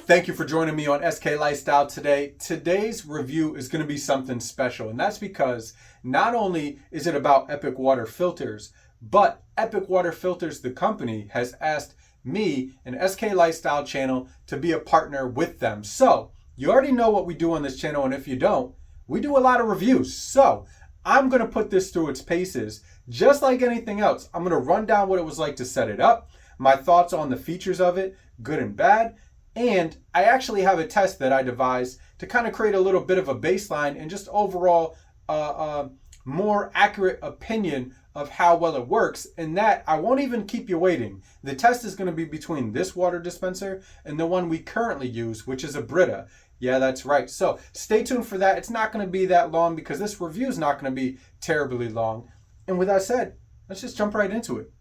Thank you for joining me on SK Lifestyle today. Today's review is going to be something special, and that's because not only is it about Epic Water Filters, but Epic Water Filters, the company, has asked me and SK Lifestyle channel to be a partner with them. So you already know what we do on this channel, and if you don't, we do a lot of reviews. So I'm going to put this through its paces, just like anything else. I'm going to run down what it was like to set it up, my thoughts on the features of it, good and bad. And I actually have a test that I devised to kind of create a little bit of a baseline and just overall more accurate opinion of how well it works. And that I won't even keep you waiting. The test is going to be between this water dispenser and the one we currently use, which is a Brita. Yeah, that's right. So stay tuned for that. It's not going to be that long because this review is not going to be terribly long. And with that said, let's just jump right into it.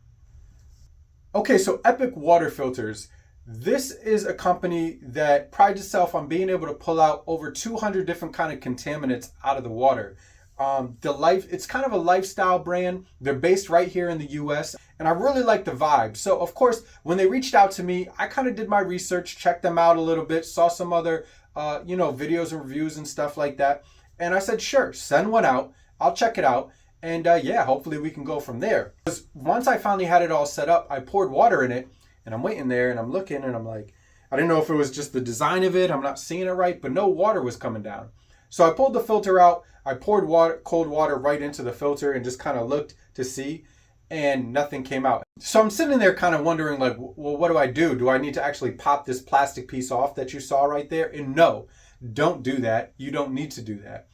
Okay, so Epic Water Filters. This is a company that prides itself on being able to pull out over 200 different kind of contaminants out of the water. It's kind of a lifestyle brand. They're based right here in the US, and I really like the vibe. So of course, when they reached out to me, I kind of did my research, checked them out a little bit, saw some other videos and reviews and stuff like that. And I said, sure, send one out. I'll check it out. And yeah, hopefully we can go from there. Because once I finally had it all set up, I poured water in it. And I'm waiting there and I'm looking and I'm like, I didn't know if it was just the design of it. I'm not seeing it right, but no water was coming down. So I pulled the filter out. I poured cold water right into the filter and just kind of looked to see, and nothing came out. So I'm sitting there kind of wondering like, well, what do I do? Do I need to actually pop this plastic piece off that you saw right there? And no, don't do that. You don't need to do that.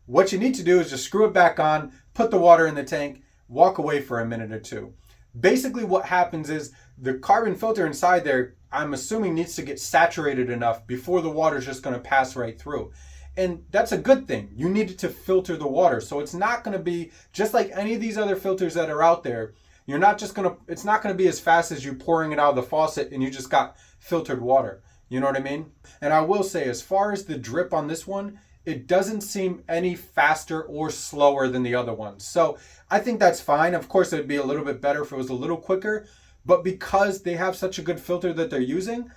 What you need to do is just screw it back on, put the water in the tank, walk away for a minute or two. Basically what happens is the carbon filter inside there, I'm assuming, needs to get saturated enough before the water is just going to pass right through. And that's a good thing. You need to filter the water. So it's not going to be just like any of these other filters that are out there. It's not going to be as fast as you pouring it out of the faucet and you just got filtered water. You know what I mean? And I will say, as far as the drip on this one, it doesn't seem any faster or slower than the other ones. So I think that's fine. Of course, it'd be a little bit better if it was a little quicker. But because they have such a good filter that they're using,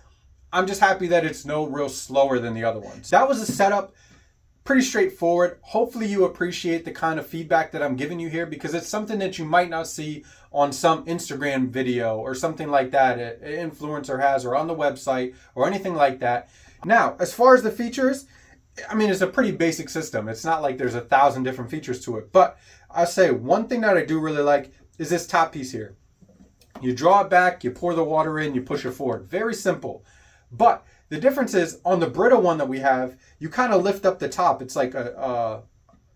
I'm just happy that it's no real slower than the other ones. That was a setup. Pretty straightforward. Hopefully you appreciate the kind of feedback that I'm giving you here, because it's something that you might not see on some Instagram video or something like that an influencer has, or on the website or anything like that. Now, as far as the features, I mean, it's a pretty basic system. It's not like there's 1,000 different features to it. But I'll say one thing that I do really like is this top piece here. You draw it back, you pour the water in, you push it forward. Very simple. But the difference is on the Brita one that we have, you kind of lift up the top. It's like a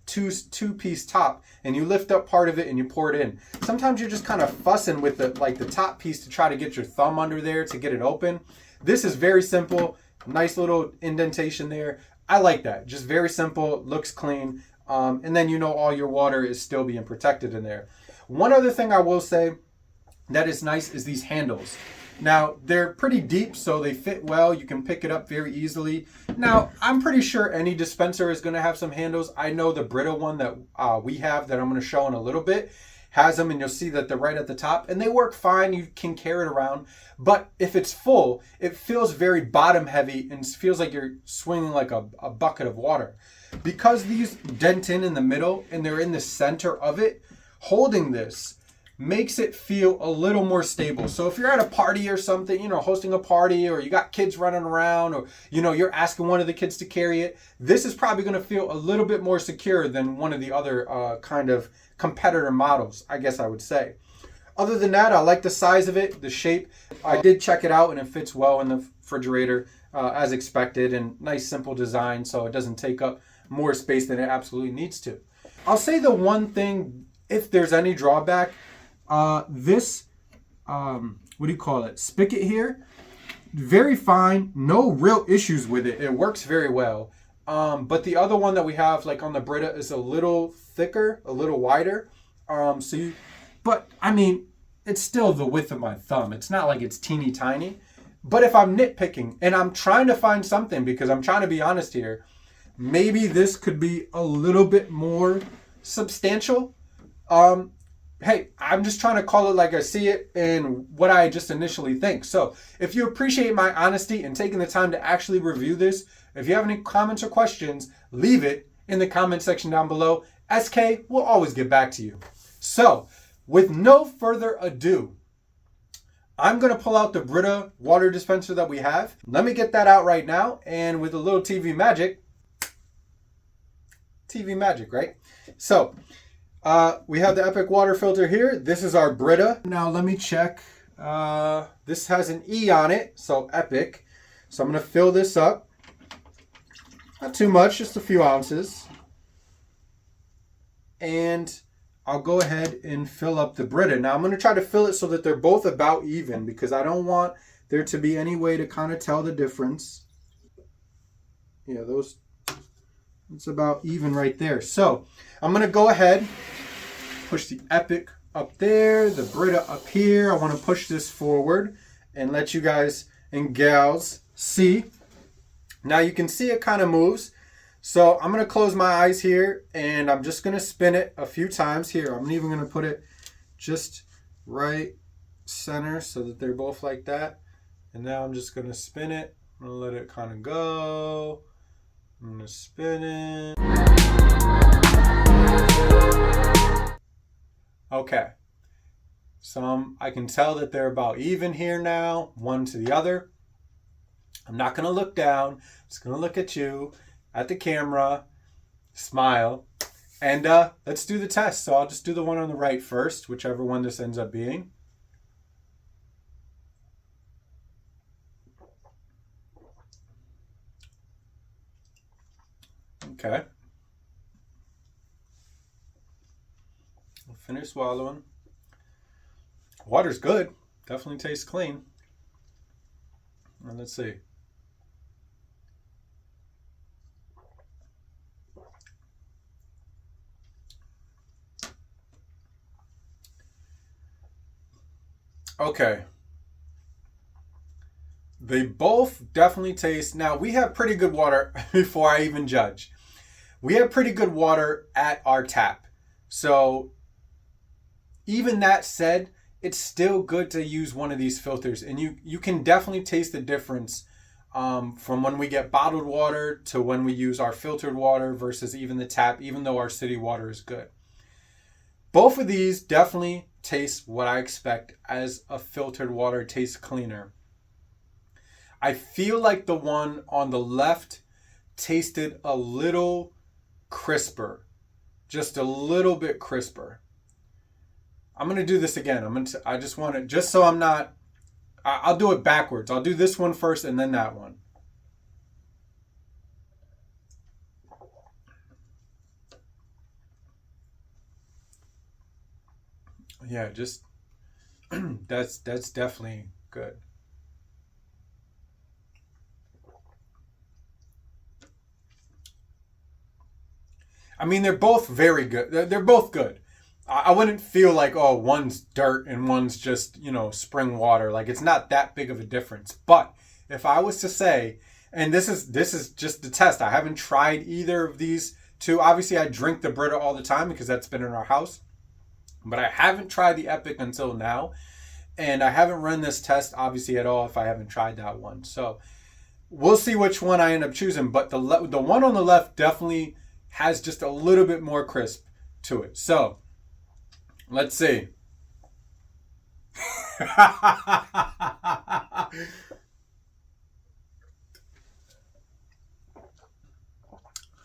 two-piece top, and you lift up part of it and you pour it in. Sometimes you're just kind of fussing with the top piece to try to get your thumb under there to get it open. This is very simple. Nice little indentation there. I like that. Just very simple, looks clean. And then all your water is still being protected in there. One other thing I will say that is nice is these handles. Now, they're pretty deep, so they fit well. You can pick it up very easily. Now, I'm pretty sure any dispenser is going to have some handles. I know the Brita one that we have, that I'm going to show in a little bit, has them, and you'll see that they're right at the top, and they work fine. You can carry it around. But if it's full, it feels very bottom heavy and feels like you're swinging like a bucket of water. Because these dent in the middle and they're in the center of it, holding this makes it feel a little more stable. So if you're at a party or something, hosting a party, or you got kids running around, or, you're asking one of the kids to carry it, this is probably going to feel a little bit more secure than one of the other kind of competitor models, I guess I would say. Other than that, I like the size of it, the shape. I did check it out and it fits well in the refrigerator as expected, and nice simple design, so it doesn't take up more space than it absolutely needs to. I'll say the one thing, if there's any drawback, this spigot here, very fine, no real issues with it. It works very well. But the other one that we have, like on the Brita, is a little thicker, a little wider. But I mean, it's still the width of my thumb. It's not like it's teeny tiny. But if I'm nitpicking and I'm trying to find something, because I'm trying to be honest here, maybe this could be a little bit more substantial. hey, I'm just trying to call it like I see it and what I just initially think. So if you appreciate my honesty and taking the time to actually review this, if you have any comments or questions, leave it in the comment section down below. SK will always get back to you. So with no further ado, I'm going to pull out the Brita water dispenser that we have. Let me get that out right now. And with a little TV magic, right? So we have the Epic water filter here. This is our Brita. Now let me check. This has an E on it, so Epic. So I'm going to fill this up. Not too much, just a few ounces. And I'll go ahead and fill up the Brita. Now I'm going to try to fill it so that they're both about even because I don't want there to be any way to kind of tell the difference. Yeah, it's about even right there. So I'm going to go ahead, push the Epic up there, the Brita up here. I want to push this forward and let you guys and gals see. Now you can see it kind of moves. So I'm going to close my eyes here and I'm just going to spin it a few times here. I'm even going to put it just right center so that they're both like that. And now I'm just going to spin it. I'm going to let it kind of go. I'm going to spin it. Okay. So I can tell that they're about even here now, one to the other. I'm not going to look down. I'm just going to look at you, at the camera, smile, and let's do the test. So I'll just do the one on the right first, whichever one this ends up being. Okay. I'll finish swallowing. Water's good. Definitely tastes clean. And let's see. Okay. They both definitely taste. Now, we have pretty good water before I even judge. We have pretty good water at our tap. So, even that said, it's still good to use one of these filters. And you can definitely taste the difference from when we get bottled water to when we use our filtered water versus even the tap, even though our city water is good. Both of these definitely taste what I expect as a filtered water. Tastes cleaner. I feel like the one on the left tasted a little crisper, just a little bit crisper. I'm going to do this again. I just want to, just so I'm not, I'll do it backwards. I'll do this one first and then that one. Yeah, just that's definitely good. I mean, they're both very good. They're both good. I wouldn't feel like, oh, one's dirt and one's just, spring water. Like, it's not that big of a difference. But if I was to say, and this is just the test. I haven't tried either of these two. Obviously, I drink the Brita all the time because that's been in our house. But I haven't tried the Epic until now. And I haven't run this test, obviously, at all if I haven't tried that one. So we'll see which one I end up choosing. But the one on the left definitely has just a little bit more crisp to it. So let's see.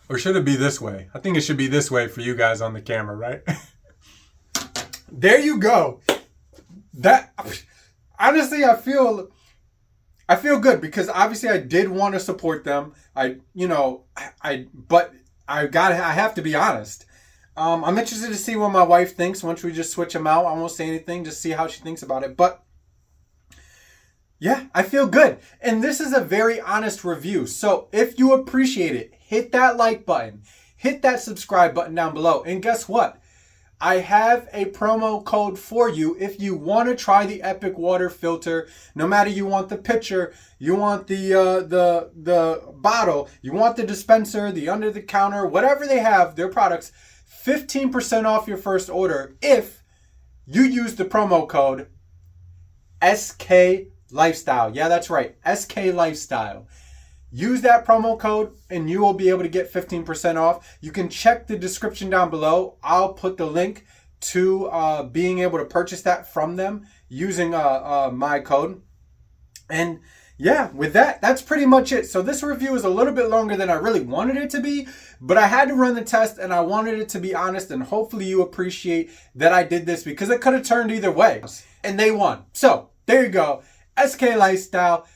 Or should it be this way? I think it should be this way for you guys on the camera, right? There you go. That honestly, I feel good because obviously I did want to support them. But I have to be honest. I'm interested to see what my wife thinks once we just switch them out. I won't say anything, just see how she thinks about it. But yeah, I feel good. And this is a very honest review. So if you appreciate it, hit that like button, hit that subscribe button down below. And guess what? I have a promo code for you if you want to try the Epic water filter. No matter you want the pitcher, you want the bottle, you want the dispenser, the under the counter, whatever they have, their products, 15% off your first order if you use the promo code SK Lifestyle. Yeah, that's right, SK Lifestyle. Use that promo code and you will be able to get 15% off. You can check the description down below. I'll put the link to being able to purchase that from them using my code. And yeah, with that, that's pretty much it. So this review is a little bit longer than I really wanted it to be, but I had to run the test and I wanted it to be honest, and hopefully you appreciate that I did this because it could have turned either way. And they won. So there you go. SK Lifestyle.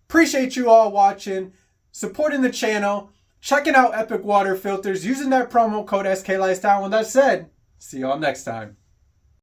Appreciate you all watching, supporting the channel, checking out Epic Water Filters, using that promo code SK Lifestyle. With that said, see y'all next time.